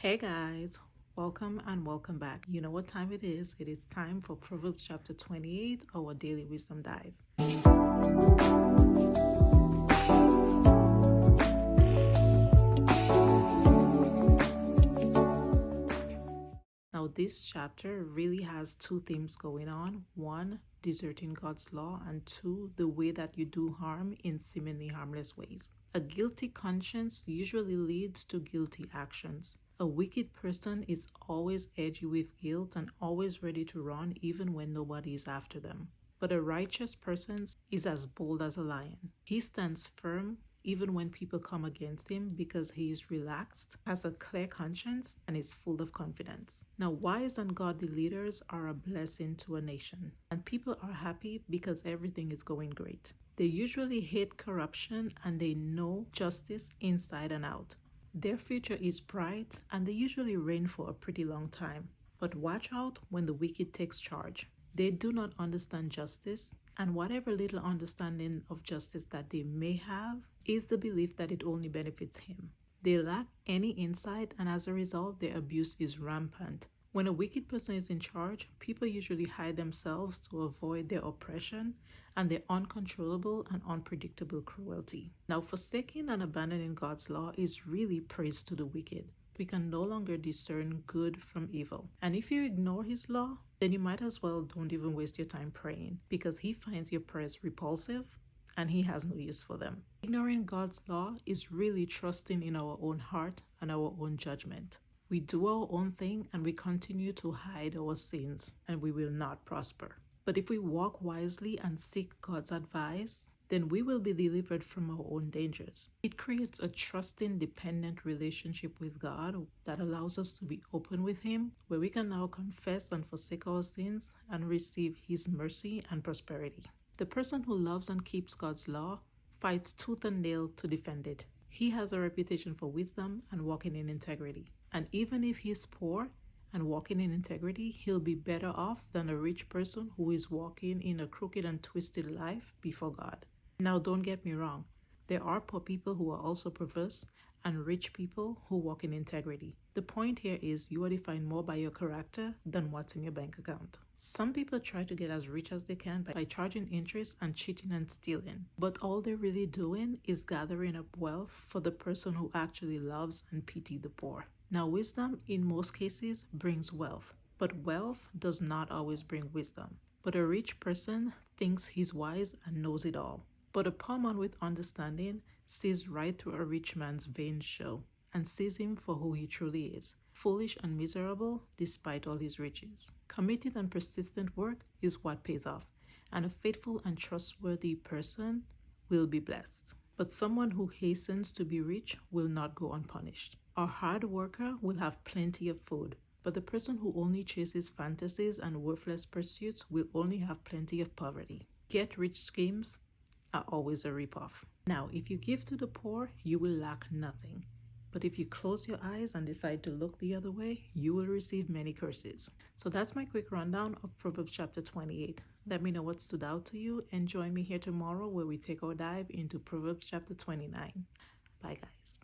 Hey guys, welcome and welcome back. You know what time it is? It is time for Proverbs chapter 28, our daily wisdom dive. Now, this chapter really has two themes going on. One, deserting God's law, and two, the way that you do harm in seemingly harmless ways. A guilty conscience usually leads to guilty actions. A wicked person is always edgy with guilt and always ready to run even when nobody is after them. But a righteous person is as bold as a lion. He stands firm even when people come against him because he is relaxed, has a clear conscience, and is full of confidence. Now, wise and godly leaders are a blessing to a nation, and people are happy because everything is going great. They usually hate corruption and they know justice inside and out. Their future is bright and they usually reign for a pretty long time. But watch out when the wicked takes charge. They do not understand justice, and whatever little understanding of justice that they may have is the belief that it only benefits him. They lack any insight, and as a result, their abuse is rampant. When a wicked person is in charge, people usually hide themselves to avoid their oppression and their uncontrollable and unpredictable cruelty. Now, forsaking and abandoning God's law is really praise to the wicked. We can no longer discern good from evil. And if you ignore his law, then you might as well don't even waste your time praying, because he finds your prayers repulsive and he has no use for them. Ignoring God's law is really trusting in our own heart and our own judgment. We do our own thing and we continue to hide our sins, and we will not prosper. But if we walk wisely and seek God's advice, then we will be delivered from our own dangers. It creates a trusting, dependent relationship with God that allows us to be open with Him, where we can now confess and forsake our sins and receive His mercy and prosperity. The person who loves and keeps God's law fights tooth and nail to defend it. He has a reputation for wisdom and walking in integrity. And even if he's poor and walking in integrity, he'll be better off than a rich person who is walking in a crooked and twisted life before God. Now, don't get me wrong. There are poor people who are also perverse and rich people who walk in integrity. The point here is you are defined more by your character than what's in your bank account. Some people try to get as rich as they can by charging interest and cheating and stealing. But all they're really doing is gathering up wealth for the person who actually loves and pities the poor. Now, wisdom in most cases brings wealth, but wealth does not always bring wisdom. But a rich person thinks he's wise and knows it all. But a poor man with understanding sees right through a rich man's vain show and sees him for who he truly is, foolish and miserable despite all his riches. Committed and persistent work is what pays off, and a faithful and trustworthy person will be blessed. But someone who hastens to be rich will not go unpunished. A hard worker will have plenty of food, but the person who only chases fantasies and worthless pursuits will only have plenty of poverty. Get-rich schemes are always a ripoff. Now, if you give to the poor, you will lack nothing. But if you close your eyes and decide to look the other way, you will receive many curses. So that's my quick rundown of Proverbs chapter 28. Let me know what stood out to you, and join me here tomorrow where we take our dive into Proverbs chapter 29. Bye, guys.